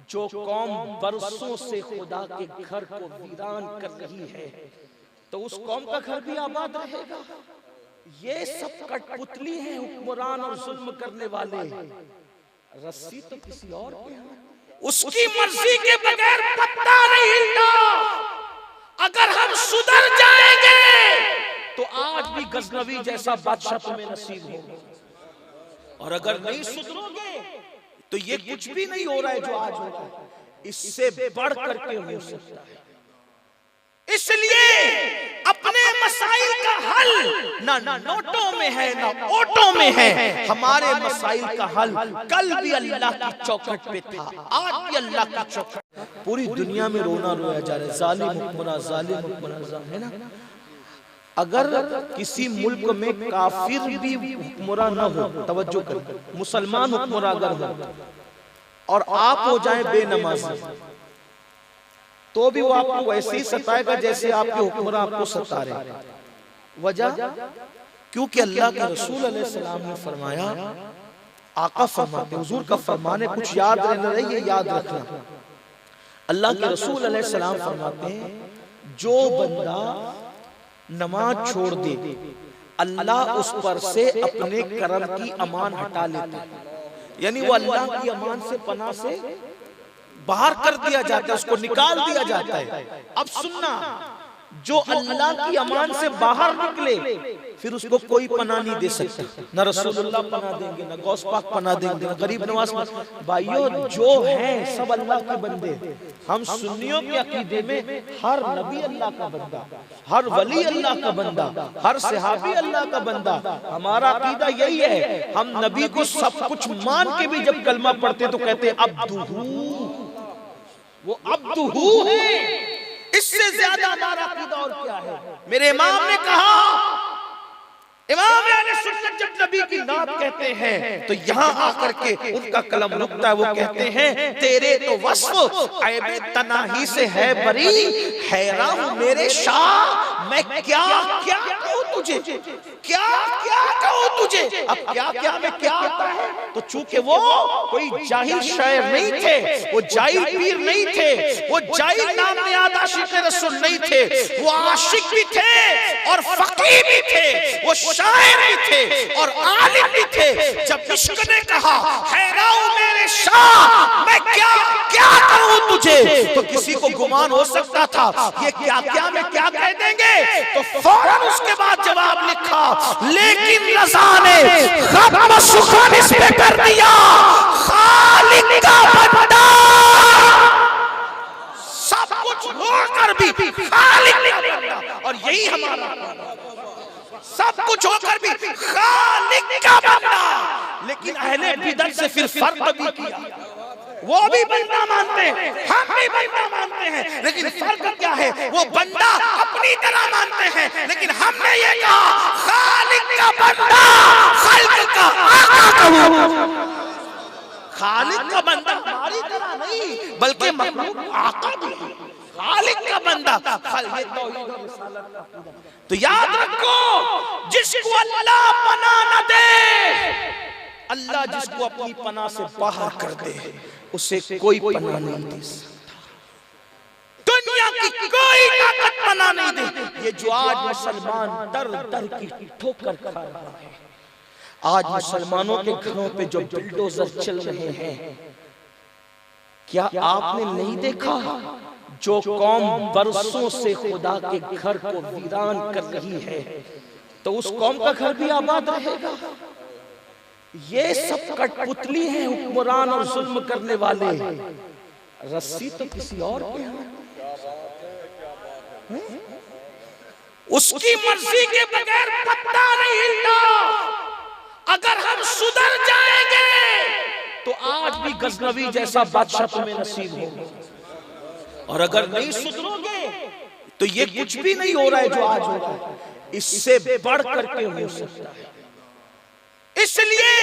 जो कौम बरसों से खुदा के घर को वीरान कर रही है, तो उस कौम का घर भी आबाद रहेगा। ये सब कठपुतली हैं, हुक्मरान और जुल्म करने वाले। रस्सी तो किसी और के है, उसकी मर्जी के बगैर पत्ता नहीं हिलता। अगर हम सुधर जाएंगे तो आज भी गजनवी जैसा बादशाह तुम्हें नसीब होगा, और अगर नहीं सुधरोगे तो ये कुछ भी नहीं हो रहा है जो आज हो रहा है, इससे बढ़ करके हो सकता है। इसलिए अपने मसाइल का हल ना नोटों में है ना ओटों में है। हमारे मसाइल का हल कल भी अल्लाह की चौखट पे था, आज भी अल्लाह की चौखट। पूरी दुनिया में रोना रोया जा रहा है, जालिम हुक्मरान है ना। अगर किसी मुल्क में काफिर भी हुक्मरान न हो, तवज्जो कर, मुसलमान हुक्मरान अगर हो और आप हो जाए बेनमाजी, तो भी वो आपको वैसे ही सताएगा जैसे आपके हुक्मरान आपको सता रहे। वजह क्योंकि अल्लाह के रसूल अलैहि सलाम ने फरमाया, आका फरमाते, हुजूर का फरमाने कुछ याद रहना रही, ये याद रखना। अल्लाह के रसूल अलैहि सलाम फरमाते हैं, जो बंदा नमाज छोड़ दे, अल्लाह उस पर से अपने करम की अमान हटा लेता है। यानी वो अल्लाह की अमान से, पनाह से बाहर कर दिया जाता है, उसको निकाल दिया जाता है। अब सुनना, जो अल्लाह की अमान से बाहर निकले फिर उसको कोई पनाह नहीं दे सकता। न रसूलुल्लाह पनाह देंगे, न गौस पाक पनाह देंगे, न गरीब नवाज। भाइयों, जो हैं सब अल्लाह के बंदे। हम सुन्नियों के अकीदे में हर नबी अल्लाह का बंदा, हर वली अल्लाह का बंदा, हर सहाबी अल्लाह का बंदा। हमारा अकीदा यही है, हम नबी को सब कुछ मान के भी जब कलमा पढ़ते तो कहते अब्दुहू, वो अब्दुहू है। इससे ज्यादा हमारा अकीदा और क्या है। मेरे इमाम ने कहा, इमाम अहले सुन्नत जब नबी की नात कहते हैं तो यहाँ आकर के उनका कलम रुकता है। वो कहते हैं, तेरे तो वस्फ ऐबे तनाही से है बरी, हैरान हूं मेरे शाह, मैं क्या क्या कहूं तुझे, क्या क्या कहूं तुझे। अब क्या क्या में क्या आता है, तो चूंकि वो कोई जाहिल शायर नहीं थे, वो जाहिल पीर नहीं थे, वो जाहिल नाम नियाद आशिक रसूल नहीं थे, वो आशिक भी थे और फकीह भी थे, वो शायर भी थे और आलिम भी थे। जब इश्क ने कहा, हैरान मेरे शाह, मैं क्या क्या कहूं तुझे, तो किसी को गुमान हो सकता था ये क्या क्या में क्या कह देंगे, तो फौरन उसके बाद जवाब लिखा, लेकिन रज़ा ने खत्म सुखान इस पे कर दिया, खालिक का बंदा सब कुछ होकर भी खालिक का बंदा। और यही हमारा, सब कुछ होकर भी खालिक का बंदा। लेकिन अहले बिदअत से फिर फर्क भी किया, वो भी बंदा मानते हैं, हम भी बंदा मानते हैं, लेकिन फर्क क्या है, वो बंदा अपनी तरह मानते हैं, लेकिन हमने ये कहा खालिक का बंदा, खालिक का आका कहूं। खालिक का बंदा हमारी तरह नहीं, बल्कि मखलूक आका भी, खालिक का बंदा। तो याद रखो, जिसको अल्लाह पनाह न दे, अल्लाह जिसको अपनी पनाह से बाहर कर दे, उसे कोई पनाह नहीं दे सकता। दुनिया की कोई ताकत पनाह नहीं दे। ये जो आज मुसलमान दर दर की ठोकर खा रहा है, आज मुसलमानों के घरों पे जो बुलडोजर चल रहे हैं, क्या आपने नहीं देखा, जो कौम बरसों से खुदा के घर को वीरान कर रही है, तो उस कौम का घर भी आबाद रहेगा। ये सब कठपुतली हैं, हुक्मरान और जुल्म करने वाले। रस्सी तो किसी और के है, उसकी मर्जी के बगैर पत्ता नहीं हिलता। अगर हम सुधर जाएंगे तो आज भी गजनवी जैसा बादशाह तुम्हें नसीब होगा, और अगर नहीं सुधरोगे तो ये कुछ भी नहीं हो रहा है जो आज हो रहा है, इससे बढ़ करके हो सकता है। इसलिए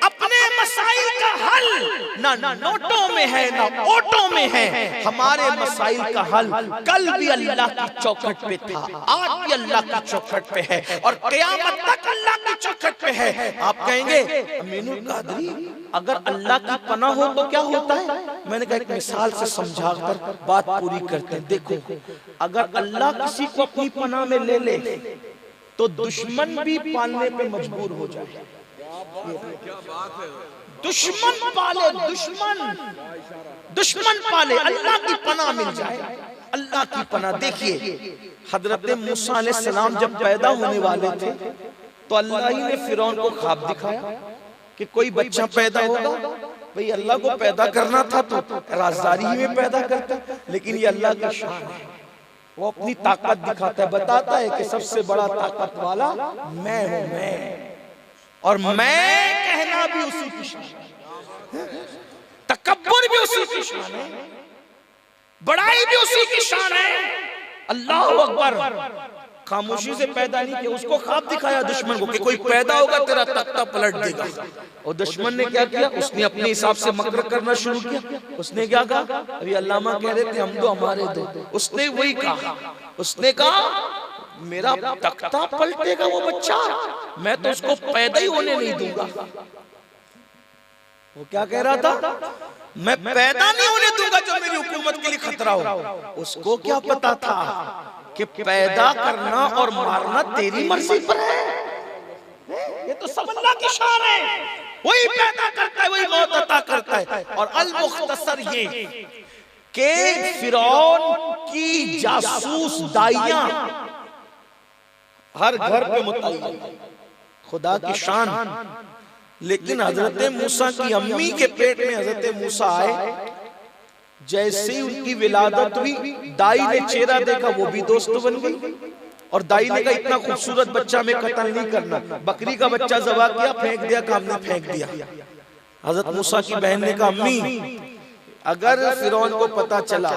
अपने मसाइल का हल ना नोटों में है ना ओटों में है। हमारे मसाइल का हल कल भी अल्लाह की चौखट पे था, आज भी अल्लाह की चौखट पे है, और क़यामत तक अल्लाह की चौखट पे है। आप कहेंगे अमीनुल कादरी, अगर अल्लाह की पनाह हो तो क्या होता है? मैंने कहा एक मिसाल से समझाकर बात पूरी करते हैं। देखो, अगर अल्लाह किसी को अपनी पनाह में ले ले तो दुश्मन भी पालने पे मजबूर हो जाए। दुश्मन पाले, दुश्मन पाले, अल्लाह की पनाह मिल जाए, अल्लाह की पनाह। देखिए हजरत मूसा अलैहिस्सलाम जब पैदा होने वाले थे तो अल्लाह ही ने फिरौन को ख्वाब दिखाया कि कोई बच्चा पैदा होगा। भाई अल्लाह को पैदा करना था तो राजदारी में पैदा करता, लेकिन ये अल्लाह की शान है, वो अपनी ताकत दिखाता है, बताता है कि सबसे बड़ा ताकत वाला मैं हूं, मैं, और मैं कहना भी उसी की शान है, तकब्बुर भी उसी की शान है, बड़ाई भी उसी की शान है। अल्लाह अकबर। खामोशी से पैदा नहीं किया, उसको ख्वाब दिखाया दुश्मन को कि कोई पैदा होगा तेरा तख्ता पलट देगा। और दुश्मन ने क्या किया, उसने अपने हिसाब से मकर करना शुरू किया। उसने क्या कहा, अभी अल्लामा कह रहे थे हम दो हमारे दो, उसने वही कहा, उसने कहा मेरा तख्ता पलटेगा वो बच्चा, मैं तो उसको पैदा ही होने नहीं दूंगा। वो क्या कह रहा था, मैं पैदा नहीं होने दूंगा जो मेरी हुकूमत के लिए खतरा हो। उसको क्या पता था कि पैदा करना और मारना तेरी मर्जी पर है, ये तो सब अल्लाह की शान है, वही पैदा करता है, वही मौत अता करता है। और अल मुख्तसर ये कि फिरौन की जासूस दाइयां हर घर पे मुतल्लिक, खुदा की शान। लेकिन हजरत मूसा की अम्मी के पेट में हजरत मूसा आए, जैसे ही उनकी विलादत हुई दाई ने चेहरा देखा, वो भी दोस्त बन गई। और दाई ने कहा इतना खूबसूरत बच्चा में कत्ल नहीं करना, बकरी का बच्चा ज़बह किया, फेंक दिया, काम ने फेंक दिया। हजरत मूसा की बहन ने कहा अम्मी अगर फिरौन को पता चला,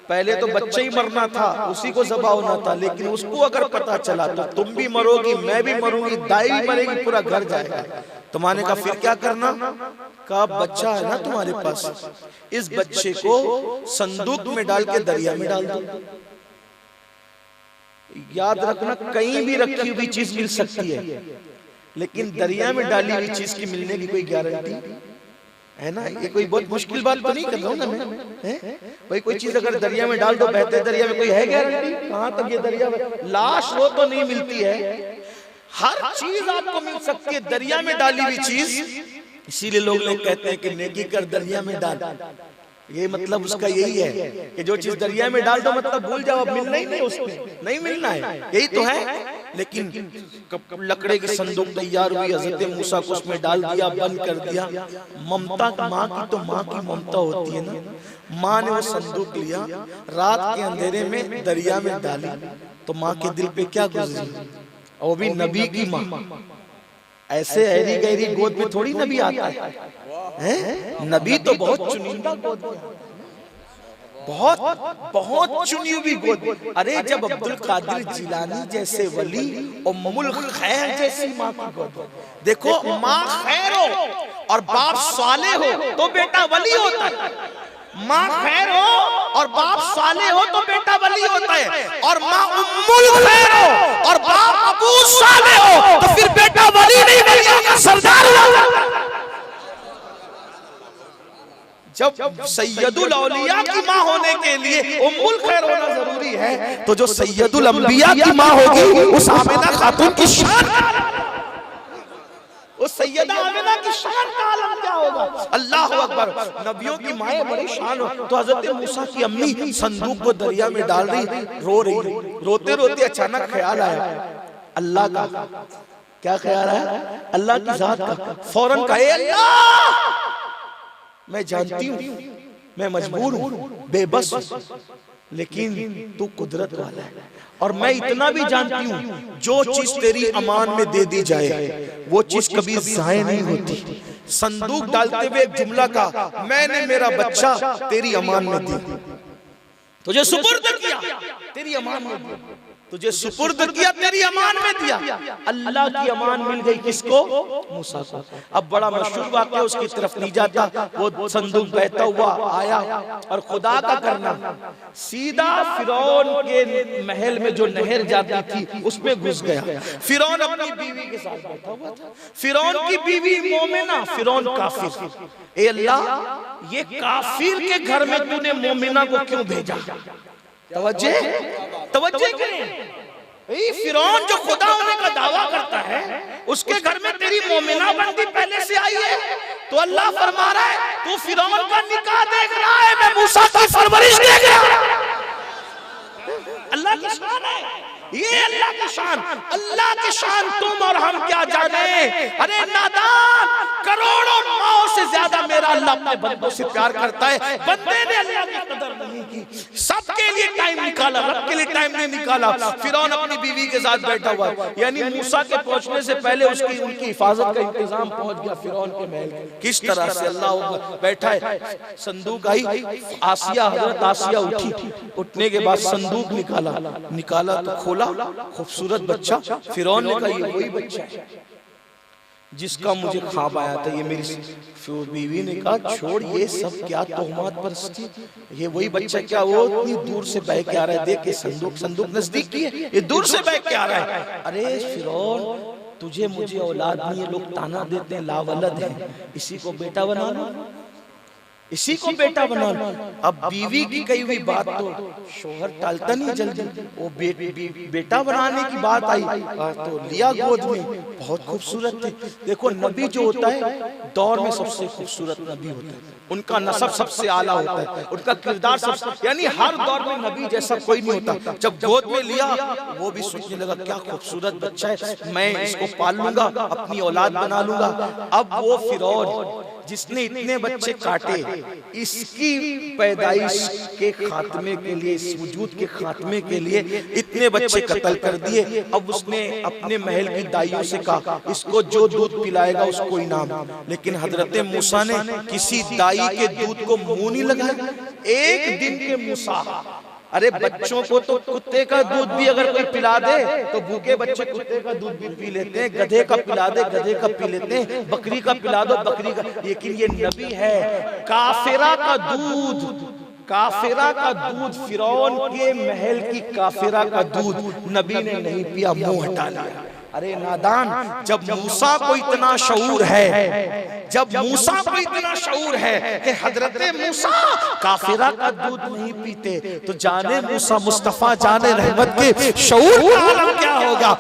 पहले तो बच्चा ही मरना था, उसी को ज़बह होना था, लेकिन उसको अगर पता चला तो तुम भी मरोगी, मैं भी मरूंगी, दाई भी मरेगी, पूरा घर जाएगा। तुम्हारे का फिर क्या करना, का बच्चा है ना तुम्हारे पास, इस बच्चे को संदूक में डाल के दरिया में डाल दो। याद रखना कहीं भी रखी हुई चीज मिल सकती है, लेकिन दरिया में डाली हुई चीज की मिलने की कोई गारंटी है ना। ये कोई बहुत मुश्किल बात तो नहीं कर रहा हूं ना मैं, भाई कोई चीज अगर दरिया में डाल दो बहते दरिया में, कोई है गारंटी? कहां तक ये दरिया में लाश वो तो नहीं मिलती है, हर चीज आपको मिल सकती है दरिया में डाली हुई चीज। इसीलिए लोग कहते हैं कि नेकी कर दरिया में डाल, ये मतलब उसका यही है कि जो चीज दरिया में डाल दो मतलब भूल जाओ, अब मिलना ही नहीं, उसमें नहीं मिलना है, यही तो है। लेकिन लकड़े की संदूक तैयार हुई, हजरत मूसा को उसमें डाल दिया, बंद कर दिया। ममता माँ की तो माँ की ममता होती है ना, माँ ने वो संदूक लिया, रात के अंधेरे में दरिया में डाली, तो माँ के दिल पे क्या गुजरी, और भी नबी की माँ। ऐसे ऐरी गहरी गोद में थोड़ी नबी आता है, नबी तो बहुत चुनिंदा गोद में, बहुत चुनी हुई गोद। अरे जब अब्दुल कादिर जिलानी जैसे वली और उम्मुल खैर जैसी माँ की गोद, देखो माँ खैर हो और बाप साले हो तो बेटा वली होता है, माँ खैर हो और बाप साले हो तो बेटा वली होता है, और माँ उम्मुल खैर हो और बाप अबू साले हो तो फिर बेटा वली नहीं, वलियों का सरदार होगा। जब सैयदुल औलिया की माँ होने के लिए उम्मुल खैर होना जरूरी है, तो जो सैयदुल अंबिया की माँ होगी उस आमिना खातून की शान, उस सैयदा आमिना की शान का आलम क्या होगा। अल्लाह अकबर। नबियों की माएँ बड़ी शान हो। तो हजरत मूसा की अम्मी संदूक को दरिया में डाल रही, रो रही, रोते रोते अचानक ख्याल आया अल्लाह का। क्या ख्याल आया? अल्लाह की जात का। फौरन कहा अल्लाह, मैं जानती हूँ मैं मजबूर हूँ, बेबस हूँ, लेकिन तू कुदरत वाला है, और मैं इतना भी जानती हूँ जो चीज तेरी अमान में दे दी जाए वो चीज कभी ज़ाया नहीं होती। संदूक डालते हुए एक जुमला का, मैंने मेरा बच्चा तेरी अमान में दी, तुझे सुपुर्द किया, तेरी अमान में दी। तुझे सुपुर्द किया, तेरी अमान में दिया। अल्लाह की अमान मिल गई किसको? मूसा को। अब बड़ा मशहूर वाक़या उसकी तरफ नहीं जाता, वो संदूक बहता हुआ आया और खुदा का करना सीधा फिरौन के महल में जो नहर जाती थी उसमें घुस गया। फिरौन अपनी बीवी के साथ बैठा हुआ था। फिरौन की बीवी मोमिना, फिरौन काफिर। ए अल्लाह, ये काफिर के घर में तूने मोमिना को क्यों भेजा? तवज्जो करें। फिरौन जो खुदा होने का दावा करता है, उसके घर में तेरी मोमिना बंदी पहले से आई है। तो अल्लाह फरमा रहा है, तू फिरौन का निकाह देख रहा है, मैं मूसा की परवरिश देख रहा हूं। अल्लाह की शान है ये, अल्लाह की शान। अल्लाह की शान तुम और हम क्या जाने। अरे नादान, करोड़ों माओ से ज्यादा मेरा अल्लाह अपने बंदों से प्यार करता है। बंदे ने अल्लाह की कदर नहीं की, सबके लिए टाइम निकाला, रब के लिए टाइम नहीं निकाला। फिरौन अपनी बीवी के साथ बैठा हुआ, यानी मूसा के पहुंचने से पहले उसकी उनकी हिफाजत का इंतजाम पहुंच गया फिरौन के महल। किस तरह से अल्लाह बैठा है। संदूक आई, आसिया, हजरत आसिया उठी, उठने के बाद संदूक निकाला तो खोला, खूबसूरत बच्चा। फिरौन ने कहा, ये वही बच्चा है जिसका मुझे ख्वाब आया था। ये मेरी बीवी ने कहा, छोड़ ये सब, क्या तोहमत परस्ती, ये वही बच्चा क्या? वो इतनी दूर से बह के आ रहा है, देख के संदूक नजदीक की है, ये दूर से बह के आ रहा है। अरे फिरौन, तुझे मुझे औलाद नहीं है, लोग ताना देते हैं लावलद है, इसी को बेटा बना लो, इसी को बेटा बना लो। अब बीवी की कही हुई बात तो शोहर टालता नहीं जल्दी। वो बेटा बनाने की बात आई तो लिया गोद में। बहुत खूबसूरत थे। देखो, नबी जो होता है दौर में सबसे खूबसूरत नबी होता है, उनका नसब सबसे आला होता है, उनका किरदार सबसे, यानी हर दौर में नबी जैसा कोई नहीं होता। जब गोद में लिया, वो भी सोचने लगा, क्या खूबसूरत बच्चा है, मैं इसको पाल लूंगा, अपनी औलाद बना लूंगा। अब वो फिरौन जिसने इतने बच्चे काटे, इसकी पैदाइश के खात्मे के लिए, इस वजूद के खात्मे के लिए इतने बच्चे कत्ल कर दिए। अब उसने अपने महल की दाइयों से कहा, इसको जो दूध पिलाएगा उसको इनाम। लेकिन हजरत मूसा ने किसी दाई के दूध को मुंह नहीं लगाया। एक दिन के मूसा, अरे बच्चों को तो कुत्ते का दूध भी अगर कोई पिला दे तो भूखे बच्चे कुत्ते का दूध भी पी लेते हैं, गधे का पिला दे गधे का पी लेते हैं, बकरी का पिला दो बकरी का। लेकिन ये नबी है, काफिरा का दूध, काफिरा का दूध, फिरौन के महल की काफिरा का दूध नबी ने नहीं पिया, मुंह हटा लिया। अरे नादान, जब मूसा को इतना शऊर है, जब मूसा को इतना शऊर है कि हजरत मूसा काफिरा का दूध नहीं पीते, तो जाने मूसा मुस्तफा, जाने रहमत के शऊर का आलम क्या होगा।